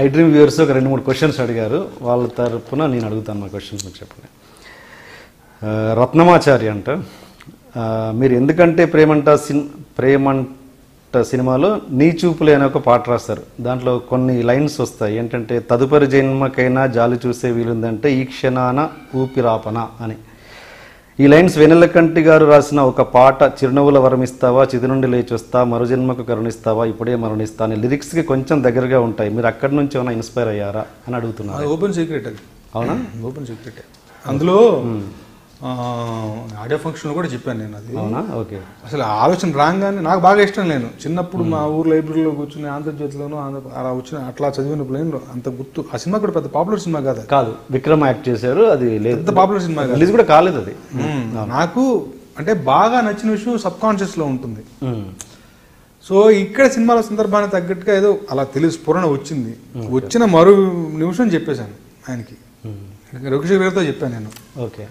I dream viewers ఒక 2-3 questions అడిగారు, వాళ్ళ తరపున నేను అడుగుతాను మా క్వశ్చన్స్ మీకు చెప్పండి. రత్నమాచారి అంట, మీరు ఎందుకంటే ప్రేమంట సినిమాలో నీ చూపులే అనే ఒక పాట రాస్తారు. దాంట్లో కొన్ని లైన్స్ వస్తాయి ఏంటంటే, తదుపరి జన్మకైనా జాలి చూసే వీలుందంటే ఈ క్షణాన ఊపిరాపన అని. ఈ లైన్స్ వెన్నెలకంటి గారు రాసిన ఒక పాట, చిరునవ్వుల వరమిస్తావా, చిది నుండి లేచొస్తా, మరుజన్మకు కరుణిస్తావా, ఇప్పుడే మరణిస్తా అనే లిరిక్స్కి కొంచెం దగ్గరగా ఉంటాయి. మీరు అక్కడి నుంచి ఏమైనా ఇన్స్పైర్ అయ్యారా అని అడుగుతున్నారు. ఓపెన్ సీక్రెట్ అది. అవునా? Open secret. అందులో ఆడియో ఫంక్షన్లో కూడా చెప్పాను నేను అది. అవునా? ఓకే. అసలు ఆలోచన రాగానే నాకు బాగా ఇష్టం. నేను చిన్నప్పుడు మా ఊరు లైబ్రరీలో కూర్చుని ఆంధ్రజ్యోతిలోనూ అలా వచ్చిన అట్లా చదివినప్పుడు నేను అంత గుర్తు. ఆ సినిమా కూడా పెద్ద పాపులర్ సినిమా కాదు. విక్రమ్ యాక్ట్ చేశారు, అది పెద్ద పాపులర్ సినిమా కాదు, రిలీజ్ కూడా కాలేదు అది. నాకు అంటే బాగా నచ్చిన విషయం సబ్ కాన్షియస్ లో ఉంటుంది. సో ఇక్కడ సినిమాల సందర్భానికి తగ్గట్టుగా ఏదో అలా స్ఫురణ వచ్చింది. వచ్చిన మరో నిమిషం చెప్పేశాను ఆయనకి, రఘుశేఖర్ గారితో చెప్పాను నేను. ఓకే.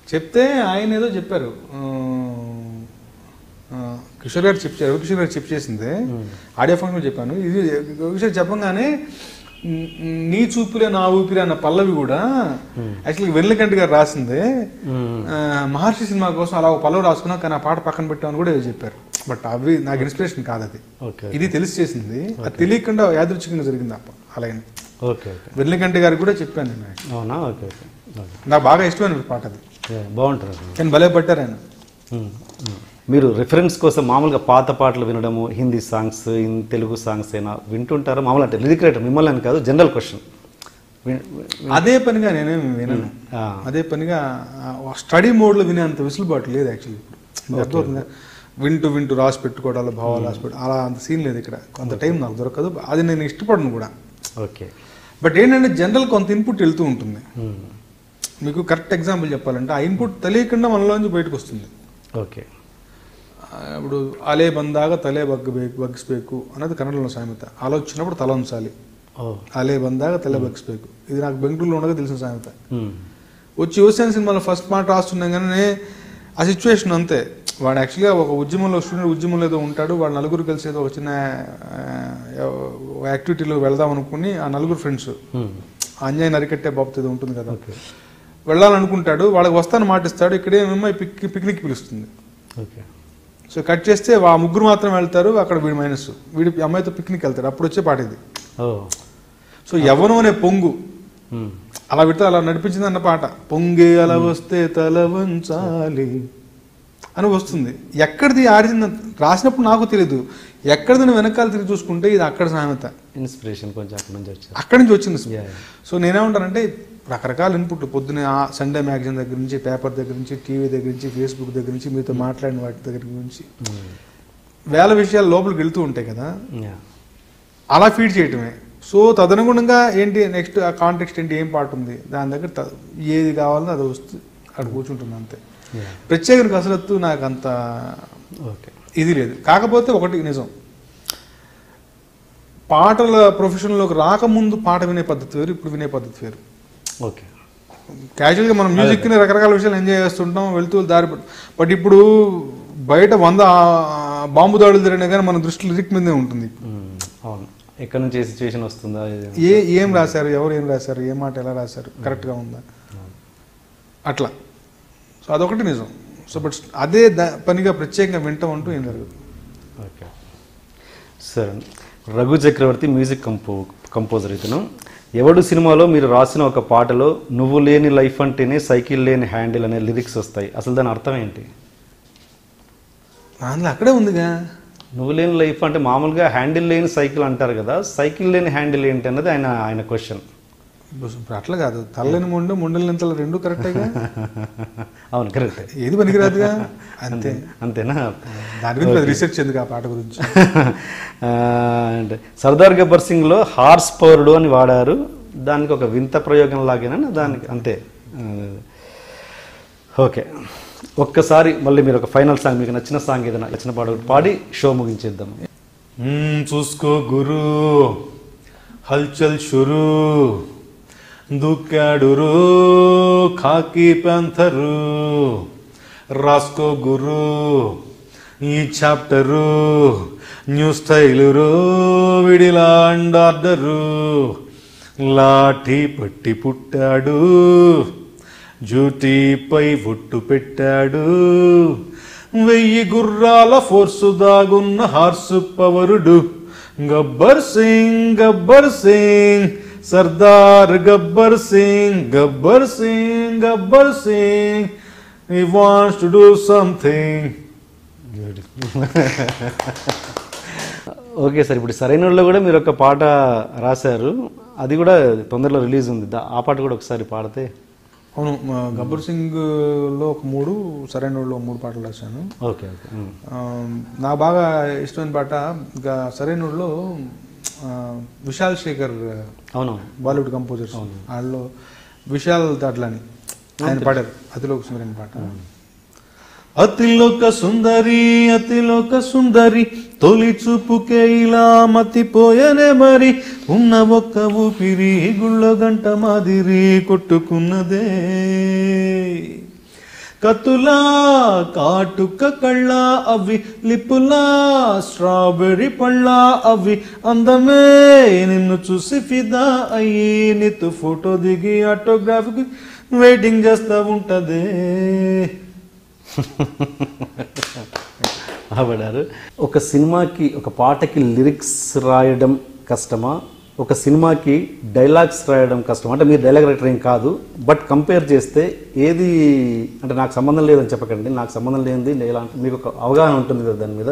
చెప్తే ఆయన ఏదో చెప్పారు, కిషోర్ గారు చెప్పారు, రఘుకిషోర్ గారు చేసిందే ఆడియో ఫంక్షన్ చెప్పాను. ఇది రఘుకిషోర్ చెప్పగానే నీ చూపులే నా ఊపిరి అన్న పల్లవి కూడా యాక్చువల్గా వెన్నెలకంటి గారు రాసిందే. మహర్షి సినిమా కోసం అలా ఒక పల్లవి రాసుకున్నా, కానీ ఆ పాట పక్కన పెట్టామని కూడా చెప్పారు. బట్ అవి నాకు ఇన్స్పిరేషన్ కాదు, అది ఇది తెలిసి చేసింది. అది తెలియకుండా యాదృచ్ఛికంగా జరిగింది అలా. వెన్నెలకంటి గారికి కూడా చెప్పాను నేను. అవునా? ఓకే. నాకు బాగా ఇష్టమైన పాట అది, బాగుంటుంది. కానీ భలే పట్టారు ఆయన. మీరు రిఫరెన్స్ కోసం మామూలుగా పాత పాటలు వినడము, హిందీ సాంగ్స్, తెలుగు సాంగ్స్ అయినా వింటుంటారా? మామూలు అంటే లిరిక్ రైటర్ మిమ్మల్ని అని కాదు, జనరల్ క్వశ్చన్. అదే పనిగా నేనేమి వినను. అదే పనిగా స్టడీ మోడ్లో వినేంత విసులుబాటు లేదు యాక్చువల్లీ. అర్థమవుతుందా? వింటూ రాసి పెట్టుకోవడాలు, భావాలు రాసి పెట్టు, అలా అంత సీన్ లేదు ఇక్కడ. కొంత టైం నాకు దొరకదు, అది నేను ఇష్టపడను కూడా. ఓకే. బట్ ఏంటంటే జనరల్ కొంత ఇన్పుట్ వెళ్తూ ఉంటుంది. మీకు కరెక్ట్ ఎగ్జాంపుల్ చెప్పాలంటే, ఆ ఇన్పుట్ తెలియకుండా మనలోంచి బయటకు వస్తుంది. ఓకే. ఇప్పుడు అలే బందాగా తలే బగ్గిస్పేకు అన్నది కన్నడలో సామెత. ఆలోచించినప్పుడు తల ఉంచాలి. అలే బందాగా తలే బగ్గిస్పేకు, ఇది నాకు బెంగళూరులో ఉండగా తెలిసిన సామెత. వచ్చి యువసేన సినిమాలో ఫస్ట్ మాట రాస్తున్నాం కానీ ఆ సిచ్యువేషన్ అంతే. వాడు యాక్చువల్గా ఒక ఉద్యమంలో, స్టూడెంట్ ఉద్యమంలో ఏదో ఉంటాడు, వాడు నలుగురు కలిసి ఏదో ఒక చిన్న యాక్టివిటీలో వెళ్దాం అనుకుని, ఆ నలుగురు ఫ్రెండ్స్ అన్యాయం అరికట్టే బాబు ఏదో ఉంటుంది కదా, వెళ్ళాలనుకుంటాడు. వాళ్ళకి వస్తాను మాటిస్తాడు, ఇక్కడే అమ్మాయి పిక్నిక్ పిలుస్తుంది. సో కట్ చేస్తే ఆ ముగ్గురు మాత్రం వెళ్తారు, అక్కడ వీడు మైనస్, వీడి అమ్మాయితో పిక్నిక్ వెళ్తాడు. అప్పుడు వచ్చే పాట ఇది. సో యవ్వనం అనే పొంగు అలా పెడితే అలా నడిపించింది అన్న పాట. పొంగే అలా వస్తే తల వంచాలి అని వస్తుంది. ఎక్కడిది ఆడింది రాసినప్పుడు నాకు తెలియదు, ఎక్కడిది వెనకాల తిరిగి చూసుకుంటే ఇది అక్కడ సామెత, ఇన్స్పిరేషన్ కొంచెం అక్కడి నుంచి వచ్చింది. సో నేనేమంటానంటే, రకరకాల ఇన్పుట్లు పొద్దున సండే మ్యాగజైన్ దగ్గర నుంచి, పేపర్ దగ్గర నుంచి, టీవీ దగ్గర నుంచి, ఫేస్బుక్ దగ్గర నుంచి, మీతో మాట్లాడిన వాటి దగ్గర నుంచి వేల విషయాలు లోపలికి వెళ్తూ ఉంటాయి కదా, అలా ఫీడ్ చేయటమే. సో తదనుగుణంగా ఏంటి నెక్స్ట్ ఆ కాంటెక్స్ట్ ఏంటి, ఏం పాట ఉంది, దాని దగ్గర ఏది కావాలో అది వస్తూ అక్కడ కూర్చుంటుంది అంతే. ప్రత్యేక కసరత్తు నాకు అంత ఇది లేదు. కాకపోతే ఒకటి నిజం, పాటల ప్రొఫెషన్లోకి రాకముందు పాట వినే పద్ధతి వేరు, ఇప్పుడు వినే పద్ధతి వేరు. ఓకే. క్యాజువల్గా మనం మ్యూజిక్ని రకరకాల విషయాలు ఎంజాయ్ చేస్తుంటాం, వెళ్తూ దారి. బట్ ఇప్పుడు బయట 100 బాంబు దాడులు జరిగినా కానీ మన దృష్టి లిరిక్ మీదే ఉంటుంది. అవును, ఎక్కడి నుంచి ఏ సిచ్యువేషన్ వస్తుందా, ఏం రాశారు, ఎవరు ఏం రాశారు, ఏ మాట ఎలా రాశారు, కరెక్ట్గా ఉందా, అట్లా. సో అదొకటి నిజం. సో బట్ అదే పనిగా ప్రత్యేకంగా వింటాం అంటూ ఏం జరగదు. ఓకే. సరే, రఘు చక్రవర్తి మ్యూజిక్ కంపోజర్. ఇతను ఎవడు సినిమాలో మీరు రాసిన ఒక పాటలో నువ్వు లేని లైఫ్ అంటేనే సైకిల్ లేని హ్యాండిల్ అనే లిరిక్స్ వస్తాయి. అసలు దాని అర్థం ఏంటి? అందులో అక్కడే ఉందిగా, నువ్వు లేని లైఫ్ అంటే మామూలుగా హ్యాండిల్ లేని సైకిల్ అంటారు కదా, సైకిల్ లేని హ్యాండిల్ ఏంటి అన్నది ఆయన క్వశ్చన్. అట్లా కాదు, తల్లని ముండలని తల రెండు కరెక్టేగా. అవును, కరెక్ట్. ఏది పనికిరాదుగా, అంతే. అంతేనా? దాని గురించి రీసెర్చ్ ఎందుకు ఆ పాట గురించి. అంటే సర్దార్ గబ్బర్ సింగ్లో హార్స్ పవర్డ్ అని వాడారు, దానికి ఒక వింత ప్రయోగం లాగేనా దానికి, అంతే. ఓకే, ఒక్కసారి మళ్ళీ మీరు ఒక ఫైనల్ సాంగ్, మీకు నచ్చిన సాంగ్ ఏదైనా నచ్చిన పాట పాడి షో ముగించేద్దాం. చూసుకో గురు హల్చల్ షురు దుక్కాడురు ఖాకీ ప్యాంథరు రాసుకో గురు ఈ చాప్టరు న్యూ స్టైలు రో విడిలా అండ్ ఆర్డరు లాఠీ పట్టి పుట్టాడు డ్యూటీపై ఒట్టు పెట్టాడు 1000 గుర్రాల ఫోర్సు దాగున్న హార్సు పవరుడు Gabbar Singh Sardar Gabbar Singh he wants to do something. Okay sir, ఇప్పుడు సరైన వాళ్ళు కూడా మీరు ఒక పాట రాశారు, అది కూడా తొందరలో రిలీజ్ ఉంది. ఆ పాట కూడా ఒకసారి పాడితే. అవును, గబ్బర్ సింగ్ లో ఒక 3, సరైన వాళ్ళు 3 పాటలు రాశాను. Okay okay. నాకు బాగా ఇష్టమైన పాట ఇంకా సరైన వాళ్ళు విశాల్ శేఖర్, అవును, బాలీవుడ్ కంపోజర్స్, వాళ్ళలో విశాల్ దాట్లని ఆయన పాడారు అతిలోక సుందరి పాట. అతిలోక సుందరి తొలి చూపుకే ఇలా మతిపోయనే మరి ఉన్న ఒక్క ఊపిరి గుళ్ళో గంట మాదిరి కొట్టుకున్నదే కతులా కాటుక కళ్ళ అవి లిపులా స్ట్రాబెర్రీ పళ్ళ అవి అందమే నిన్ను చూసి ఫిదా అయ్యి నీతో ఫోటో దిగి ఆటోగ్రాఫ్కి వెయిటింగ్ చేస్తా ఉంటదే. పడారు. ఒక సినిమాకి, ఒక పాటకి లిరిక్స్ రాయడం కష్టమా, ఒక సినిమాకి డైలాగ్స్ రాయడం కష్టమా? అంటే మీరు డైలాగ్ రైటర్ ఏం కాదు, బట్ కంపేర్ చేస్తే ఏది అంటే నాకు సంబంధం లేదని చెప్పకండి, నాకు సంబంధం లేనిది మీకు ఒక అవగాహన ఉంటుంది కదా దాని మీద.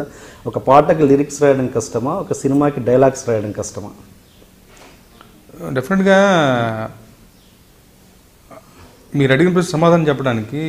ఒక పాటకి లిరిక్స్ రాయడం కష్టమా, ఒక సినిమాకి డైలాగ్స్ రాయడం కష్టమా? డెఫినెట్గా మీరు అడిగిన ప్రశ్న సమాధానం చెప్పడానికి